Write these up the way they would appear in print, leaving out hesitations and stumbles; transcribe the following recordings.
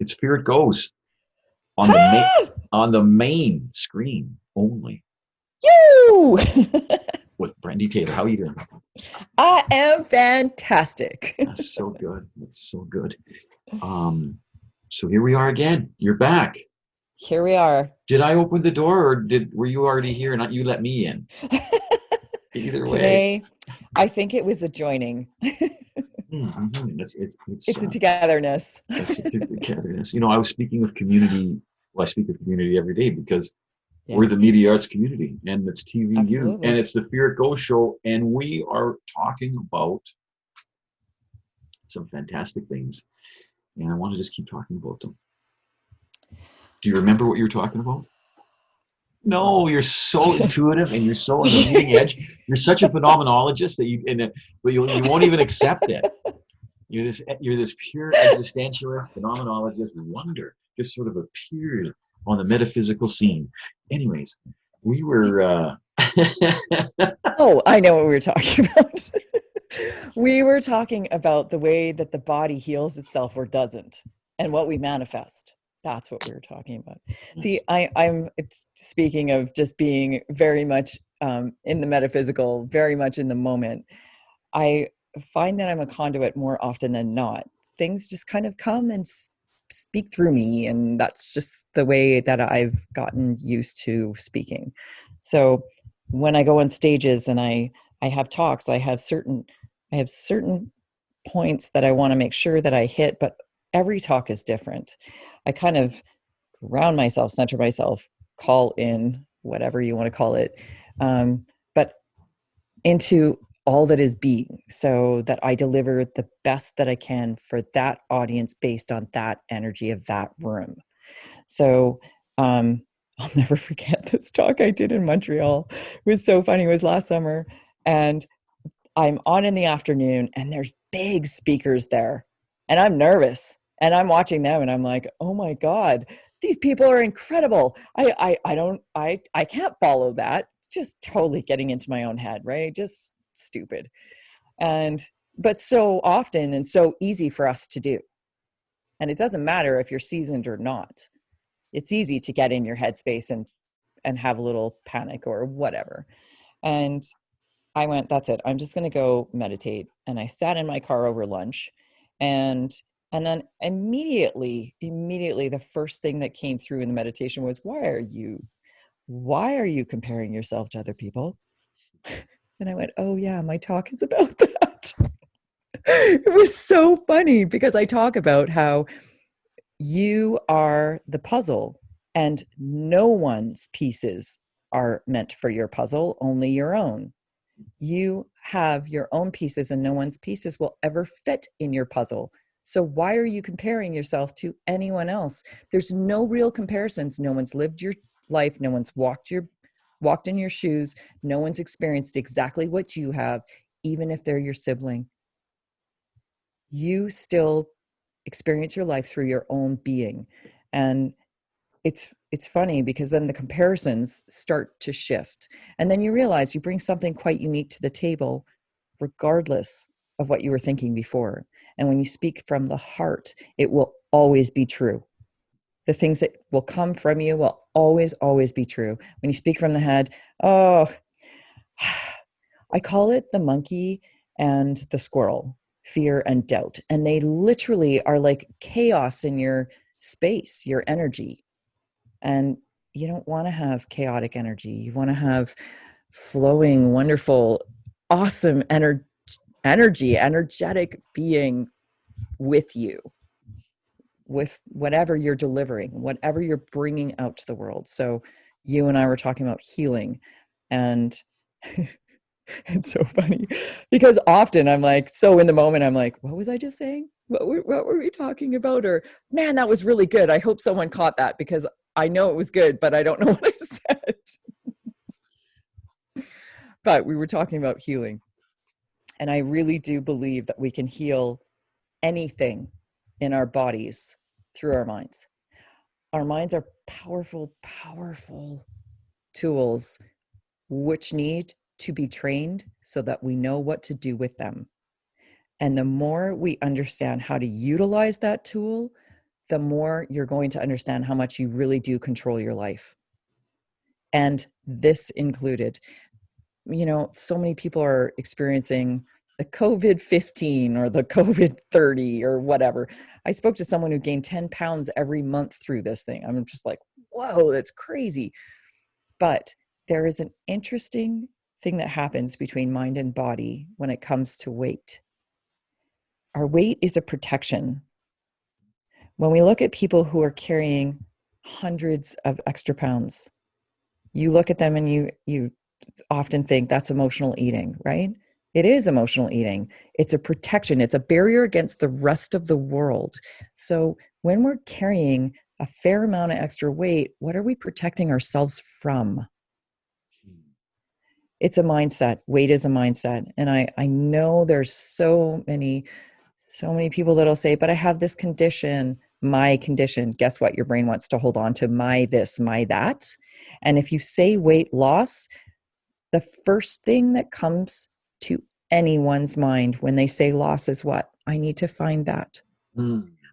It's Spirit Goes on Ah! the main screen only You! with Brandi Taylor. How are you doing? I am fantastic. That's so good. That's so good. Um, so here we are again. You're back. Here we are. Did I open the door, or were you already here and not you let me in? Either way, Today, I think it was a joining. It's a togetherness. it's a togetherness. You know, I was speaking of community. Well, I speak of community every day because Yeah, we're the media arts community, and it's TVU, and absolutely. it's the Fear It Goes show, and we are talking about some fantastic things, and I want to just keep talking about them. Do you remember what you were talking about? No, you're so intuitive and you're so on the leading edge. You're such a phenomenologist that but you won't even accept it. You're this pure existentialist, phenomenologist wonder, just sort of appeared on the metaphysical scene. Anyways, we were Oh, I know what we were talking about. We were talking about the way that the body heals itself or doesn't, and what we manifest. That's what we were talking about. yes. See, I'm speaking of just being very much in the metaphysical, very much in the moment. I find that I'm a conduit more often than not. Things just kind of come and speak through me, and that's just the way that I've gotten used to speaking. So when I go on stages and I have talks, I have certain points that I want to make sure that I hit, but every talk is different. I kind of ground myself, center myself, call in whatever you want to call it, but into all that is being, so that I deliver the best that I can for that audience based on that energy of that room. So I'll never forget this talk I did in Montreal. It was so funny. It was last summer, and I'm on in the afternoon, and there's big speakers there, and I'm nervous, and I'm watching them, and I'm like, oh my God, these people are incredible. I can't follow that. Just totally getting into my own head, right? Just stupid. And, but so often and so easy for us to do. And it doesn't matter if you're seasoned or not. It's easy to get in your headspace and have a little panic or whatever. And I went, that's it. I'm just going to go meditate. And I sat in my car over lunch, and and then immediately the first thing that came through in the meditation was, why are you comparing yourself to other people? And I went, oh yeah, my talk is about that. It was so funny because I talk about how you are the puzzle, and no one's pieces are meant for your puzzle, only your own. You have your own pieces, and no one's pieces will ever fit in your puzzle. So why are you comparing yourself to anyone else? There's no real comparisons. No one's lived your life. No one's walked in your shoes. No one's experienced exactly what you have, even if they're your sibling. You still experience your life through your own being. And it's funny because then the comparisons start to shift, and then you realize you bring something quite unique to the table regardless of what you were thinking before. And when you speak from the heart, it will always be true. The things that will come from you will always be true. When you speak from the head, oh, I call it the monkey and the squirrel, fear and doubt. And they literally are like chaos in your space, your energy. And you don't want to have chaotic energy. You want to have flowing, wonderful, awesome energetic being with you, with whatever you're delivering, whatever you're bringing out to the world. So you and I were talking about healing, and it's so funny because often I'm like, so in the moment, I'm like, what was I just saying? What were we talking about? Or, man, that was really good. I hope someone caught that because I know it was good, but I don't know what I said. But we were talking about healing. And I really do believe that we can heal anything in our bodies through our minds. Our minds are powerful tools which need to be trained so that we know what to do with them. And the more we understand how to utilize that tool, the more you're going to understand how much you really do control your life. And this included, so many people are experiencing the COVID-15 or the COVID-30 or whatever. I spoke to someone who gained 10 pounds every month through this thing. I'm just like, whoa, that's crazy. But there is an interesting thing that happens between mind and body when it comes to weight. Our weight is a protection. When we look at people who are carrying hundreds of extra pounds, you look at them and you often think that's emotional eating, right? It is emotional eating. It's a protection. It's a barrier against the rest of the world. So when we're carrying a fair amount of extra weight, what are we protecting ourselves from? It's a mindset. Weight is a mindset. And I know there's so many people that'll say, but I have this condition, my condition. Guess what? Your brain wants to hold on to my this, my that. And if you say weight loss, the first thing that comes to anyone's mind when they say loss is what? I need to find that.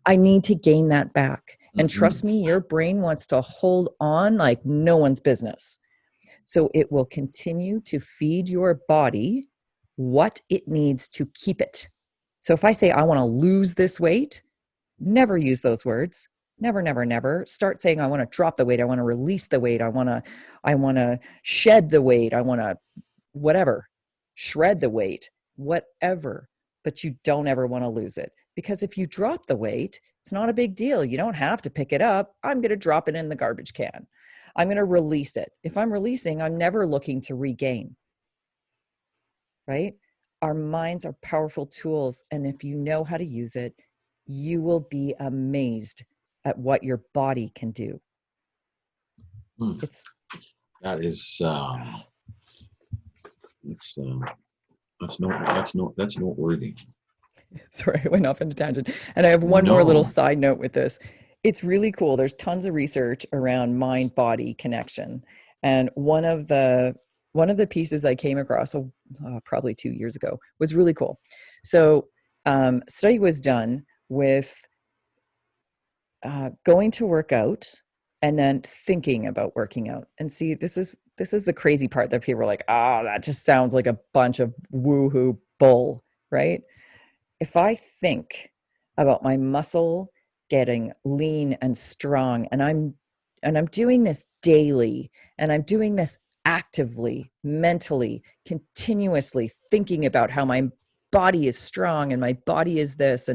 I need to gain that back. And trust me, your brain wants to hold on like no one's business. So it will continue to feed your body what it needs to keep it. So if I say, I want to lose this weight, never use those words. Never, never, never. Start saying, I want to drop the weight. I want to release the weight. I want to shed the weight. I want to whatever, shred the weight, whatever. But you don't ever want to lose it. Because if you drop the weight, it's not a big deal. You don't have to pick it up. I'm going to drop it in the garbage can. I'm going to release it. If I'm releasing, I'm never looking to regain. Right? Our minds are powerful tools. And if you know how to use it, you will be amazed at what your body can do. That's noteworthy. Sorry, I went off into tangent. And I have one more little side note with this. It's really cool. There's tons of research around mind-body connection. And one of the pieces I came across probably 2 years ago was really cool. So study was done with going to work out and then thinking about working out. And see, this is the crazy part that people are like, that just sounds like a bunch of woohoo bull, right? If I think about my muscle getting lean and strong, and I'm doing this daily, and I'm doing this actively, mentally, continuously thinking about how my body is strong and my body is this,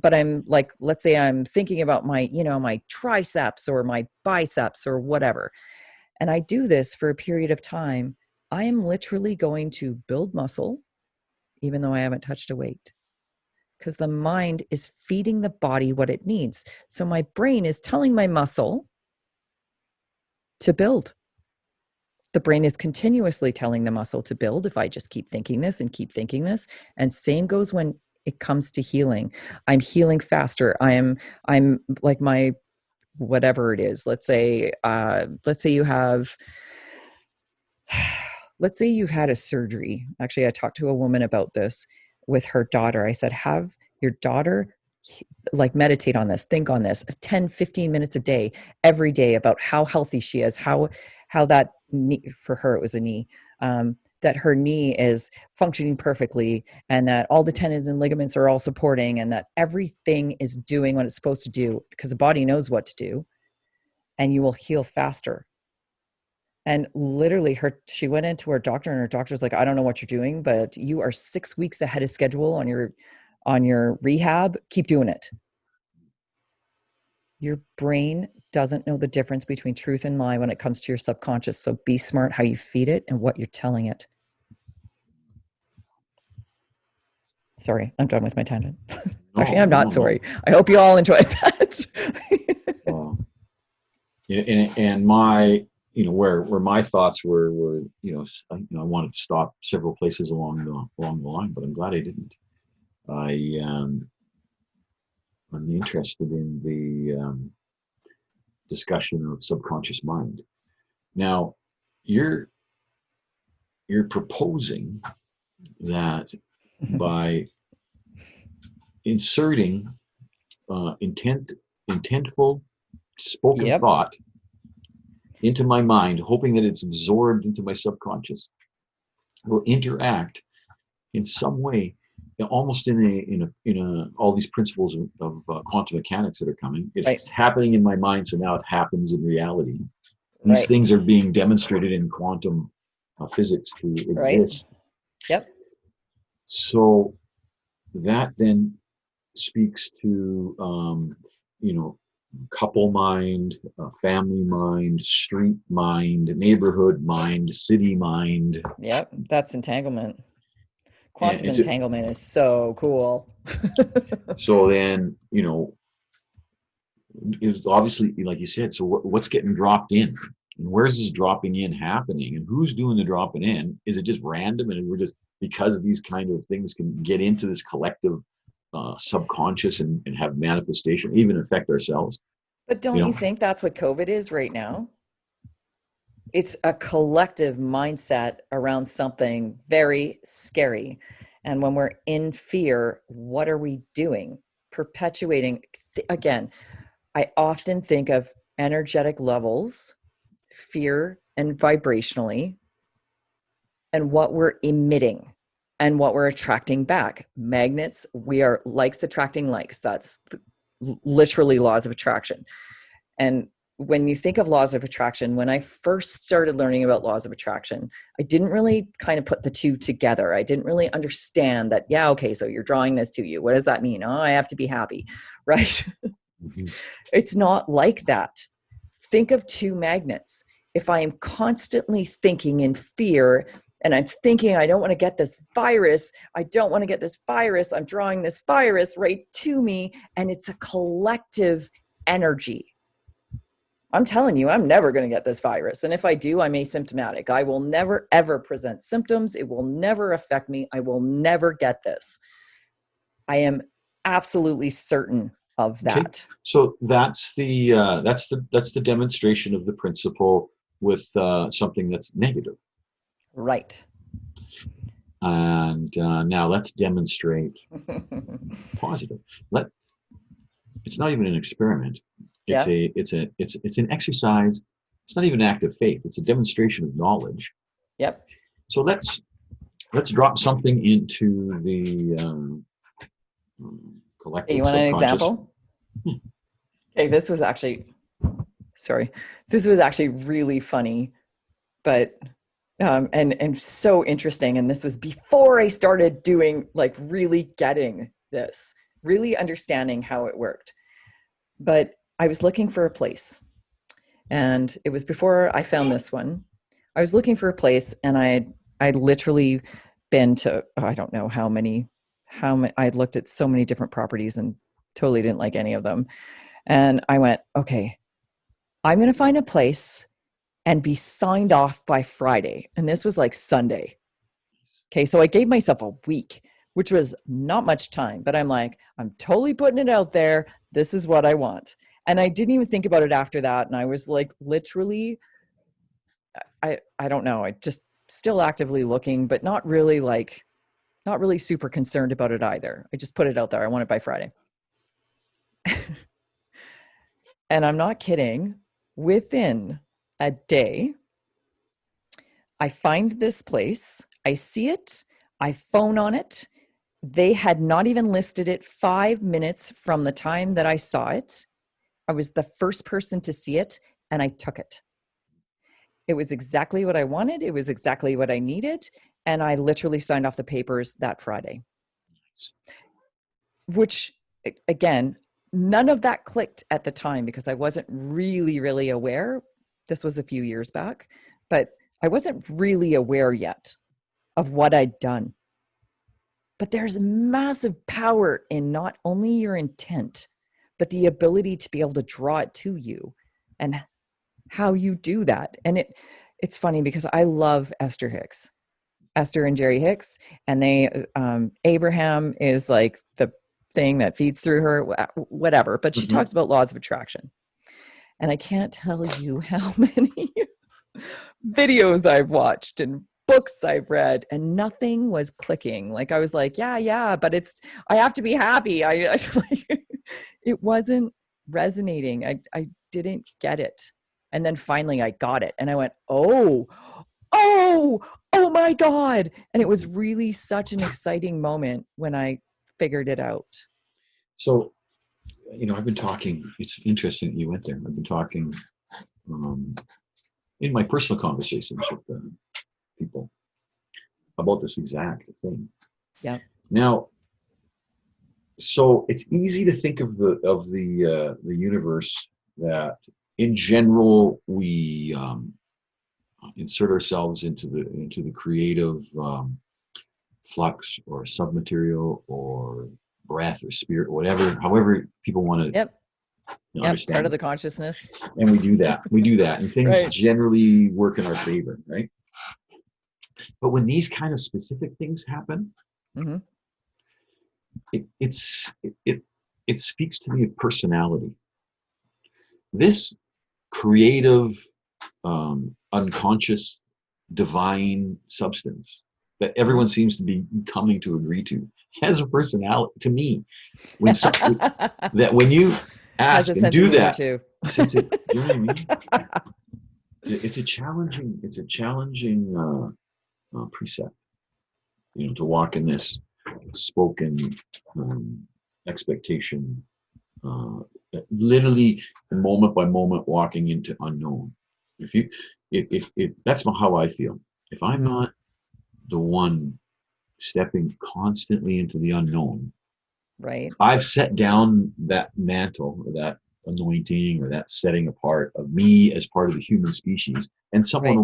but I'm like, let's say I'm thinking about my, my triceps or my biceps or whatever. And I do this for a period of time. I am literally going to build muscle, even though I haven't touched a weight. Because the mind is feeding the body what it needs. So my brain is telling my muscle to build. The brain is continuously telling the muscle to build if I just keep thinking this and keep thinking this. And same goes when it comes to healing. I'm healing faster. I'm like my whatever it is. Let's say you have let's say you've had a surgery. Actually, I talked to a woman about this with her daughter. I said, have your daughter like meditate on this, think on this 10, 15 minutes a day, every day, about how healthy she is, how that knee, for her, it was a knee, that her knee is functioning perfectly, and that all the tendons and ligaments are all supporting, and that everything is doing what it's supposed to do, because the body knows what to do, and you will heal faster. And literally she went into her doctor, and her doctor's like, I don't know what you're doing, but you are 6 weeks ahead of schedule on your rehab. Keep doing it. Your brain doesn't know the difference between truth and lie when it comes to your subconscious. So be smart how you feed it and what you're telling it. Sorry, I'm done with my tangent. Actually, I'm not sorry. I hope you all enjoyed that. And my, where my thoughts were, I wanted to stop several places along the line, but I'm glad I didn't. I'm interested in the discussion of subconscious mind. Now, you're proposing that by inserting intent intentful spoken Yep. thought into my mind, hoping that it's absorbed into my subconscious, will interact in some way, almost in a all these principles of quantum mechanics that are coming. Right. It's happening in my mind, so now it happens in reality. These Right. things are being demonstrated in quantum physics to Right. exist. Yep. So that then speaks to couple mind, family mind, street mind, neighborhood mind, city mind. Yep. That's entanglement. And Quantum entanglement is so cool. so then is obviously, like you said, so what's getting dropped in, and where's this dropping in happening, and who's doing the dropping in? Is it just random, and we're just, because these kind of things can get into this collective subconscious and have manifestation, even affect ourselves, But you don't you know? think that's what COVID is right now? It's a collective mindset around something very scary. And when we're in fear, what are we doing? Perpetuating. Again, I often think of energetic levels, fear, and vibrationally, and what we're emitting and what we're attracting back. Magnets, we are likes attracting likes. That's literally laws of attraction. And when you think of laws of attraction, when I first started learning about laws of attraction, I didn't really kind of put the two together. I didn't really understand that, yeah, okay, so you're drawing this to you. What does that mean? Oh, I have to be happy, right? Mm-hmm. It's not like that. Think of two magnets. If I am constantly thinking in fear and I'm thinking, I don't want to get this virus, I don't want to get this virus, I'm drawing this virus right to me, and it's a collective energy. I'm telling you, I'm never going to get this virus. And if I do, I'm asymptomatic. I will never, ever present symptoms. It will never affect me. I will never get this. I am absolutely certain of Okay, that. so that's the demonstration of the principle with something that's negative. Right. And now let's demonstrate positive. Let It's not even an experiment. It's Yeah. a it's an exercise. It's not even an act of faith. It's a demonstration of knowledge. Yep. So let's drop something into the Hey, you collective want an subconscious. example? Okay, this was actually really funny, but and so interesting. And this was before I started doing, like, really getting this, really understanding how it worked. But I was looking for a place, and it was before I found this one. I was looking for a place, and I'd literally been to, oh, I don't know how many I had looked at so many different properties and totally didn't like any of them. And I went, okay, I'm going to find a place and be signed off by Friday. And this was like Sunday. Okay, so I gave myself a week, which was not much time, but I'm like, I'm totally putting it out there. This is what I want. And I didn't even think about it after that. And I was like, literally, I don't know. I just still actively looking, but not really super concerned about it either. I just put it out there. I want it by Friday. And I'm not kidding. Within a day, I find this place, I see it, I phone on it. They had not even listed it 5 minutes from the time that I saw it. I was the first person to see it, and I took it. It was exactly what I wanted. It was exactly what I needed. And I literally signed off the papers that Friday, which, again, none of that clicked at the time because I wasn't really, really aware. This was a few years back, but I wasn't really aware yet of what I'd done. But there's massive power in not only your intent, but the ability to be able to draw it to you and how you do that. And it's funny because I love Esther Hicks, Esther and Jerry Hicks, and they Abraham is like the thing that feeds through her, whatever. But she Mm-hmm. talks about laws of attraction. And I can't tell you how many videos I've watched and books I've read, and nothing was clicking. Like, I was like, yeah, but I have to be happy. It wasn't resonating. I didn't get it. And then finally I got it. And I went, oh, oh, oh my God. And it was really such an exciting moment when I figured it out. So, I've been talking, it's interesting that you went there. I've been talking um, in my personal conversations with people about this exact thing. Yeah. Now, so it's easy to think of the universe that, in general, we insert ourselves into the creative flux or submaterial or breath or spirit, whatever, however people want to Yep. Yep. understand Part it. of the consciousness. And we do that, and things Right. generally work in our favor, right? But when these kind of specific things happen, Mm-hmm. it speaks to me of personality. This creative, unconscious, divine substance that everyone seems to be coming to agree to has a personality. To me, when when you Has a ask and sense of do humor that, too. since it, do you know what I mean? It's a challenging precept, to walk in this spoken expectation, uh, literally moment by moment walking into unknown. If that's how I feel. If I'm not the one stepping constantly into the unknown, Right. I've set down that mantle or that anointing or that setting apart of me as part of the human species, and someone Right.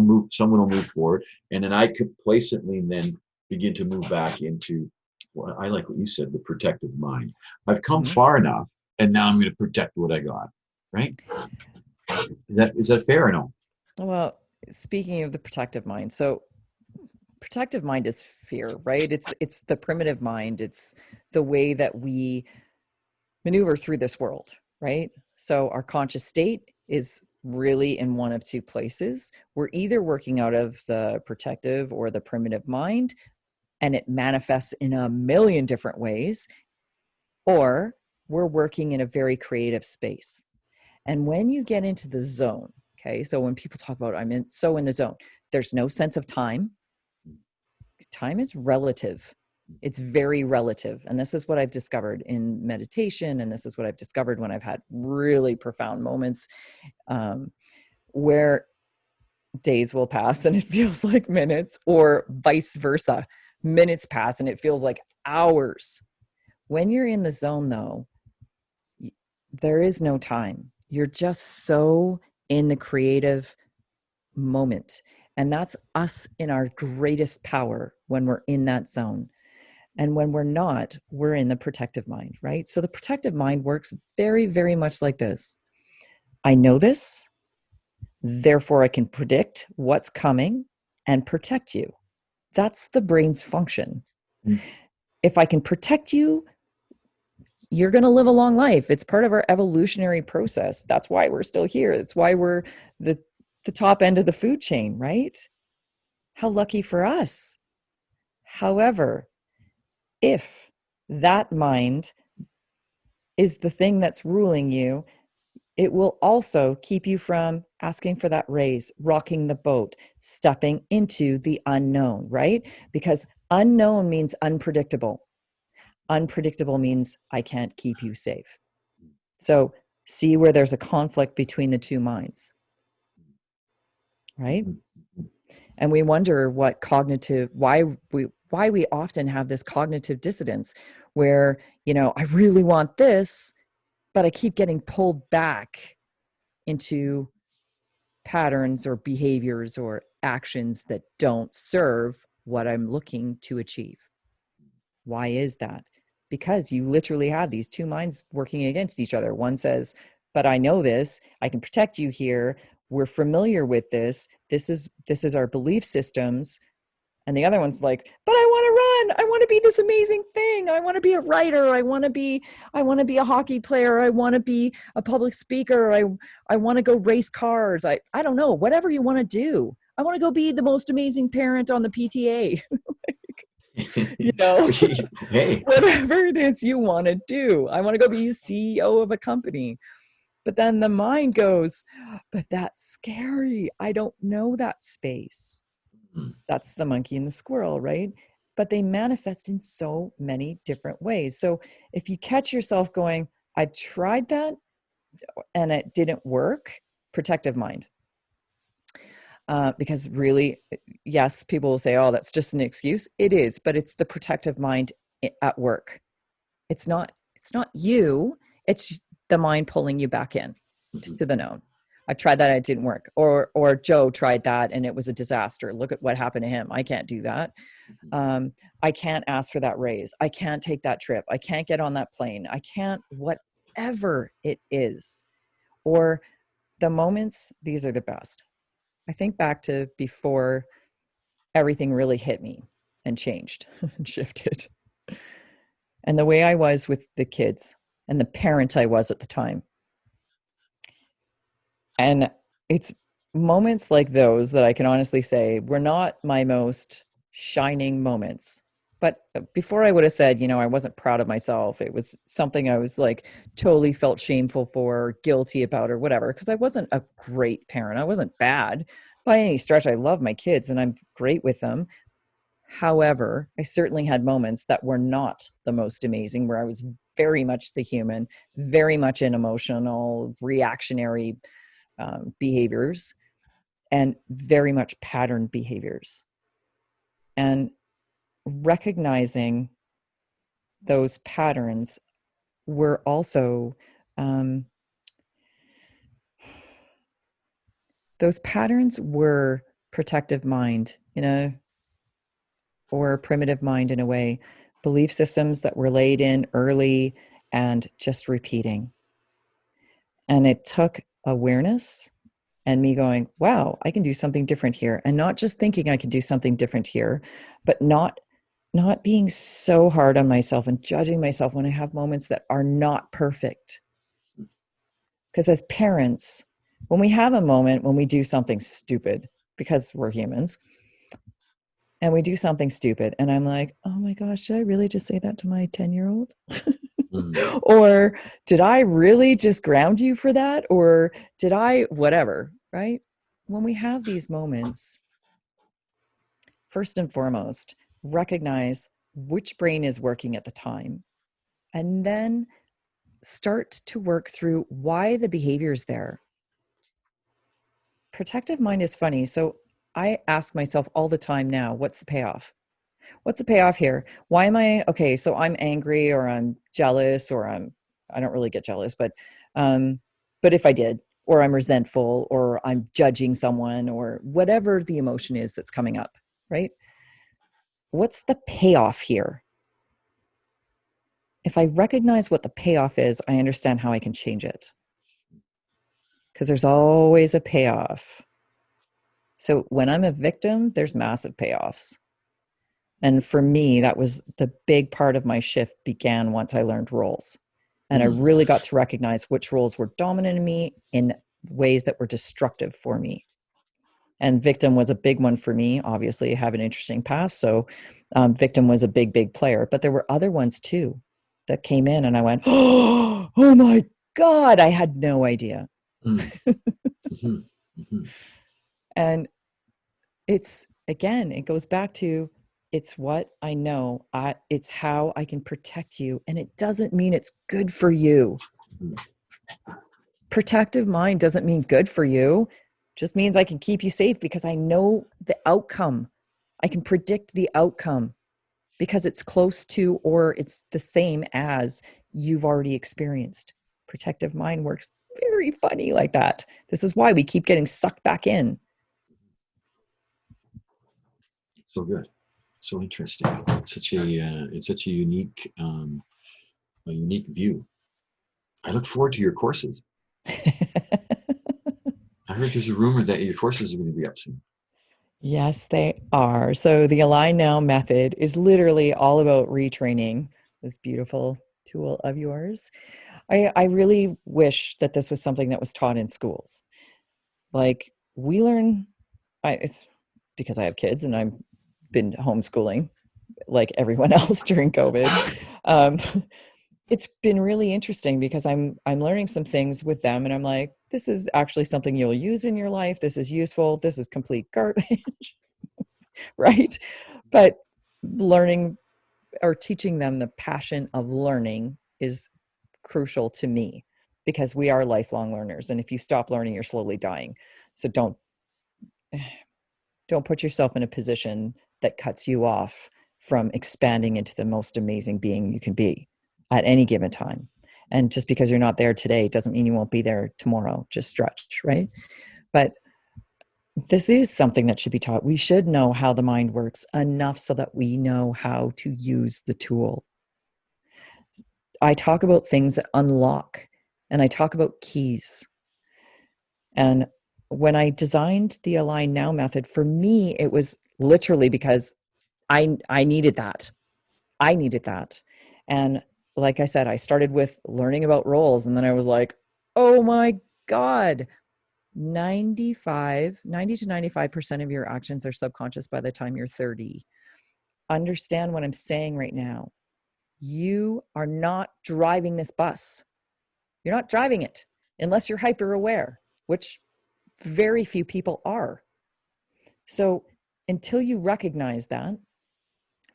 will move forward, and then I complacently then begin to move back into, well, I like what you said, the protective mind. I've come Mm-hmm. far enough, and now I'm going to protect what I got. Right? Is that fair or no? Well, speaking of the protective mind, so protective mind is fear, right? It's the primitive mind. It's the way that we maneuver through this world, right? So our conscious state is really in one of two places. We're either working out of the protective or the primitive mind, and it manifests in a million different ways, or we're working in a very creative space. And when you get into the zone, okay, so when people talk about in the zone, there's no sense of time. Time is relative. It's very relative. And this is what I've discovered in meditation. And this is what I've discovered when I've had really profound moments, where days will pass and it feels like minutes, or vice versa. Minutes pass and it feels like hours. When you're in the zone, though, there is no time. You're just so in the creative moment. And that's us in our greatest power when we're in that zone. And when we're not, we're in the protective mind, right? So the protective mind works very, very much like this. I know this, therefore I can predict what's coming and protect you. That's the brain's function. Mm. If I can protect you, you're going to live a long life. It's part of our evolutionary process. That's why we're still here. That's why we're the top end of the food chain, right? How lucky for us. However, if that mind is the thing that's ruling you, it will also keep you from asking for that raise, rocking the boat, stepping into the unknown, right? Because unknown means unpredictable. Unpredictable means I can't keep you safe. So see where there's a conflict between the two minds, right? And we wonder why we often have this cognitive dissonance where, I really want this, but I keep getting pulled back into patterns or behaviors or actions that don't serve what I'm looking to achieve. Why is that? Because you literally have these two minds working against each other. One says, but I know this, I can protect you here. We're familiar with this. This is our belief systems. And the other one's like, but I want to run. I want to be this amazing thing. I want to be a writer. I want to be a hockey player. I want to be a public speaker. I want to go race cars. I don't know, whatever you want to do. I want to go be the most amazing parent on the PTA. Hey. Whatever it is you want to do. I want to go be the CEO of a company. But then the mind goes, but that's scary. I don't know that space. Mm. That's the monkey and the squirrel, right? But they manifest in so many different ways. So if you catch yourself going, I tried that and it didn't work, protective mind. Because really, yes, people will say, oh, that's just an excuse. It is, but it's the protective mind at work. It's not you, it's the mind pulling you back in Mhm. to the known. I tried that, it didn't work. Or Joe tried that and it was a disaster. Look at what happened to him. I can't do that. Mhm. I can't ask for that raise. I can't take that trip. I can't get on that plane. I can't, whatever it is. Or the moments, these are the best. I think back to before everything really hit me and changed and shifted. And the way I was with the kids and the parent I was at the time. And it's moments like those that I can honestly say were not my most shining moments. But before I would have said, I wasn't proud of myself. It was something I was like totally felt shameful for, guilty about, or whatever, because I wasn't a great parent. I wasn't bad by any stretch. I love my kids and I'm great with them. However, I certainly had moments that were not the most amazing, where I was very much the human, very much in emotional, reactionary behaviors, and very much patterned behaviors. And recognizing those patterns were also, those patterns were protective mind, or primitive mind in a way, belief systems that were laid in early and just repeating. And it took awareness and me going, wow, I can do something different here. And not just thinking I can do something different here, but not being so hard on myself and judging myself when I have moments that are not perfect. Because as parents, when we have a moment when we do something stupid, because we're humans, and we do something stupid, and I'm like, oh my gosh, did I really just say that to my 10-year-old? Mm. Or did I really just ground you for that? Or did I, whatever, right? When we have these moments, first and foremost, recognize which brain is working at the time, and then start to work through why the behavior is there. Protective mind is funny. So I ask myself all the time now, what's the payoff? What's the payoff here? Why am I okay? So I'm angry or I'm jealous or I don't really get jealous, but if I did, or I'm resentful or I'm judging someone or whatever the emotion is that's coming up, right? What's the payoff here? If I recognize what the payoff is, I understand how I can change it. Because there's always a payoff. So when I'm a victim, there's massive payoffs. And for me, that was the big part of my shift began once I learned roles. And I Mm. really got to recognize which roles were dominant in me in ways that were destructive for me. And victim was a big one for me. Obviously, I have an interesting past. So victim was a big, big player. But there were other ones too that came in and I went, oh my God, I had no idea. Mm. Mhm. Mhm. And it's, again, it goes back to, it's what I know. It's how I can protect you. And it doesn't mean it's good for you. Mm. Protective mind doesn't mean good for you. It just means I can keep you safe because I know the outcome. I can predict the outcome because it's close to or it's the same as you've already experienced. Protective mind works very funny like that. This is why we keep getting sucked back in. So good. So interesting. It's such a unique view. I look forward to your courses. I heard there's a rumor that your courses are going to be up soon. Yes, they are. So the Align Now method is literally all about retraining this beautiful tool of yours. I really wish that this was something that was taught in schools. Like we learn, it's because I have kids and I've been homeschooling like everyone else during COVID. Um, it's been really interesting because I'm learning some things with them, and I'm like, this is actually something you'll use in your life. This is useful. This is complete garbage, right? But learning or teaching them the passion of learning is crucial to me because we are lifelong learners, and if you stop learning, you're slowly dying. So don't put yourself in a position that cuts you off from expanding into the most amazing being you can be at any given time. And just because you're not there today doesn't mean you won't be there tomorrow. Just stretch, right? But this is something that should be taught. We should know how the mind works enough so that we know how to use the tool. I talk about things that unlock, and I talk about keys. And when I designed the Align Now method, for me, it was literally because I needed that. I needed that. And like I said, I started with learning about roles, and then I was like, oh my God, 90 to 95% of your actions are subconscious by the time you're 30. Understand what I'm saying right now. You are not driving this bus. You're not driving it unless you're hyper aware, which very few people are. So until you recognize that,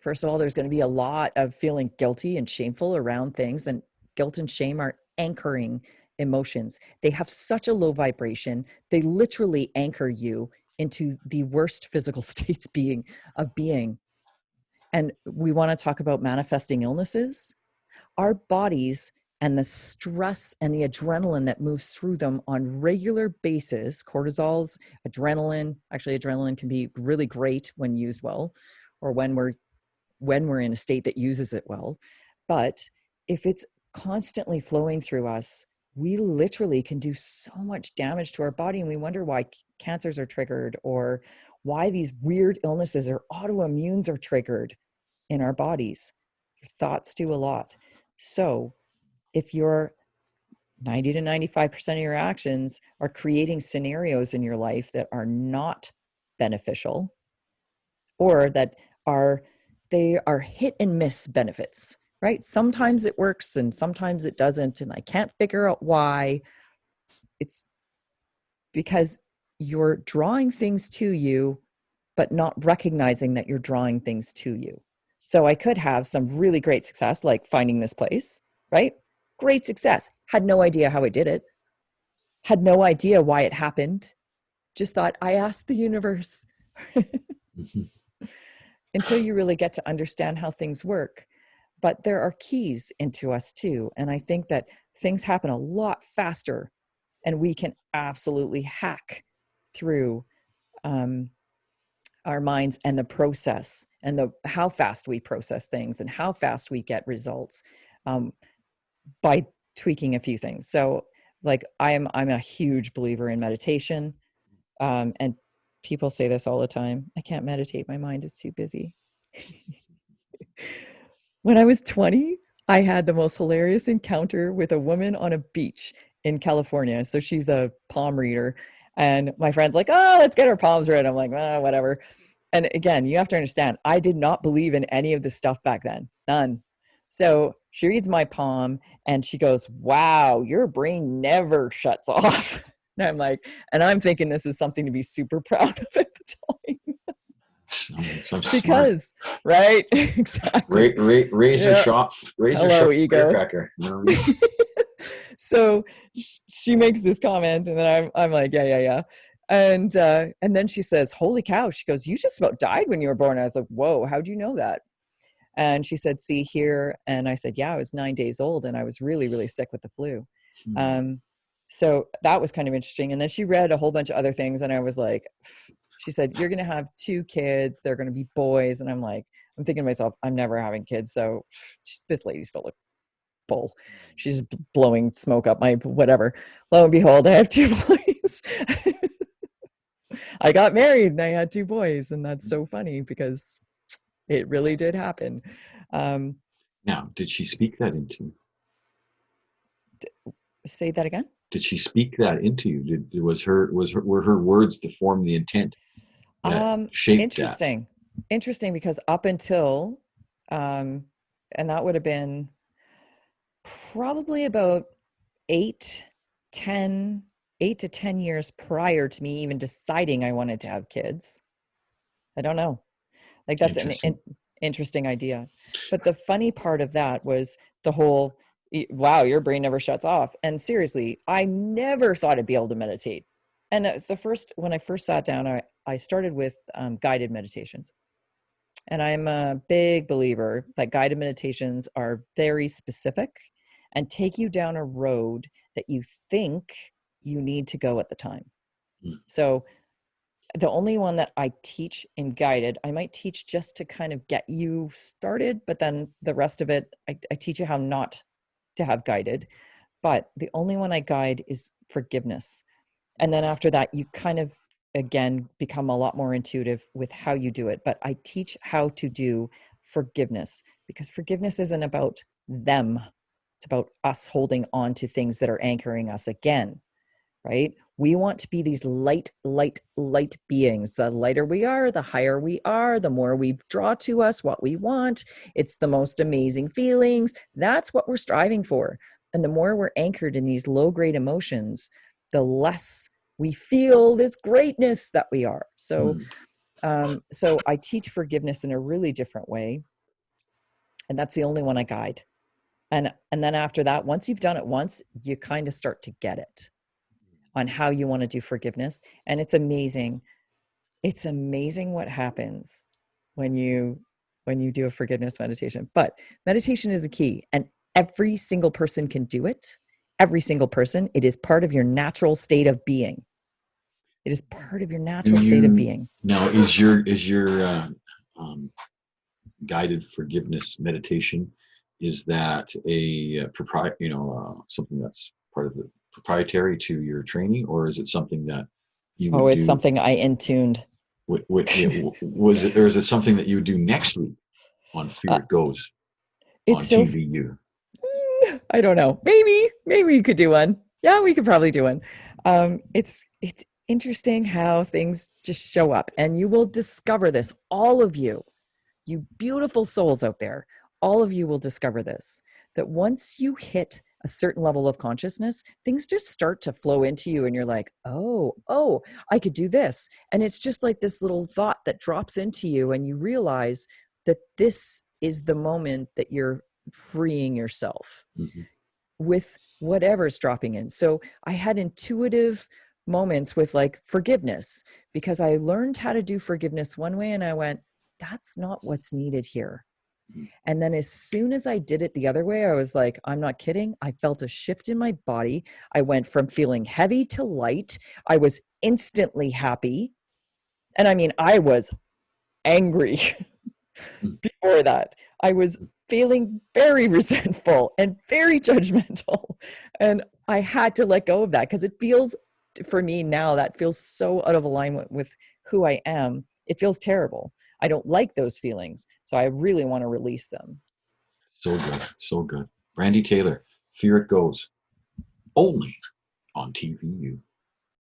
first of all, there's going to be a lot of feeling guilty and shameful around things. And guilt and shame are anchoring emotions. They have such a low vibration. They literally anchor you into the worst physical states of being. And we want to talk about manifesting illnesses. Our bodies and the stress and the adrenaline that moves through them on regular basis, cortisol's, adrenaline, actually adrenaline can be really great when used well, or when we're in a state that uses it well. But if it's constantly flowing through us, we literally can do so much damage to our body, and we wonder why cancers are triggered or why these weird illnesses or autoimmunes are triggered in our bodies. Your thoughts do a lot. So if you're 90 to 95% of your actions are creating scenarios in your life that are not beneficial, or that they are hit and miss benefits, right? Sometimes it works and sometimes it doesn't, and I can't figure out why. It's because you're drawing things to you but not recognizing that you're drawing things to you. So I could have some really great success, like finding this place, right? Great success. Had no idea how I did it, had no idea why it happened. Just thought, I asked the universe. Mhm. Until you really get to understand how things work. But there are keys into us too. And I think that things happen a lot faster, and we can absolutely hack through um, our minds and the process and how fast we process things and how fast we get results um, by tweaking a few things. So like I'm a huge believer in meditation, and people say this all the time. I can't meditate. My mind is too busy. When I was 20, I had the most hilarious encounter with a woman on a beach in California. So she's a palm reader. And my friend's like, oh, let's get our palms read. I'm like, whatever. And again, you have to understand, I did not believe in any of this stuff back then. None. So she reads my palm and she goes, wow, your brain never shuts off. And I'm like, and I'm thinking this is something to be super proud of at the time. So smart. Because, right? Exactly. Raise your Yeah. shop, raise your Hello, shop ego. firecracker. You know what I mean? So she makes this comment, and then I'm like, yeah. And then she says, holy cow. She goes, you just about died when you were born. I was like, whoa, how'd you know that? And she said, see here. And I said, yeah, I was 9 days old and I was really, really sick with the flu. Hmm. Um, so that was kind of interesting. And then she read a whole bunch of other things. And I was like, she said, you're going to have 2 kids. They're going to be boys. And I'm like, I'm thinking to myself, I'm never having kids. So this lady's full of bull. She's blowing smoke up my whatever. Lo and behold, I have 2 boys. I got married and I had 2 boys. And that's so funny because it really did happen. Um, Now, did she speak that into you? Say that again. Did she speak that into you? Were her words to form the intent that Um, shaped that? interesting. Interesting because up until, and that would have been probably about 8, 10, 8 to 10 years prior to me even deciding I wanted to have kids. I don't know. Like that's Interesting. interesting idea. But the funny part of that was the whole, wow, your brain never shuts off. And seriously, I never thought I'd be able to meditate. And when I first sat down, I started with guided meditations. And I'm a big believer that guided meditations are very specific and take you down a road that you think you need to go at the time. Mm. So the only one that I teach in guided, I might teach just to kind of get you started, but then the rest of it, I teach you how not to have guided. But the only one I guide is forgiveness. And then after that, you kind of, again, become a lot more intuitive with how you do it. But I teach how to do forgiveness because forgiveness isn't about them. It's about us holding on to things that are anchoring us again, right? We want to be these light, light, light beings. The lighter we are, the higher we are, the more we draw to us what we want. It's the most amazing feelings. That's what we're striving for. And the more we're anchored in these low grade emotions, the less we feel this greatness that we are. So, Mm. so I teach forgiveness in a really different way. And that's the only one I guide. And then after that, once you've done it once, you kind of start to get it on how you want to do forgiveness. And it's amazing. It's amazing what happens when you do a forgiveness meditation. But meditation is a key and every single person can do it. Every single person. It is part of your natural state of being. It is part of your Do natural state of you being. now is your um, guided forgiveness meditation, is that a something that's part of the proprietary to your training, or is it something that you Oh, would it's do? something I intuned. Was it, or is it something that you would do next week on uh, Fear It Goes it's on so TVU? I don't know. Maybe you could do one. Yeah, we could probably do one. It's interesting how things just show up, and you will discover this. All of you beautiful souls out there, all of you will discover this. That once you hit a certain level of consciousness, things just start to flow into you, and you're like, oh, I could do this, and it's just like this little thought that drops into you, and you realize that this is the moment that you're freeing yourself Mhm. with whatever's dropping in. So I had intuitive moments with like forgiveness because I learned how to do forgiveness one way and I went, that's not what's needed here. And then as soon as I did it the other way, I was like, I'm not kidding. I felt a shift in my body. I went from feeling heavy to light. I was instantly happy. And I mean, I was angry Mhm. before that. I was feeling very resentful and very judgmental. And I had to let go of that because it feels, for me now, that feels so out of alignment with who I am. It feels terrible. I don't like those feelings. So I really want to release them. So good, so good. Brandi Taylor, Fear It Goes, only on TVU.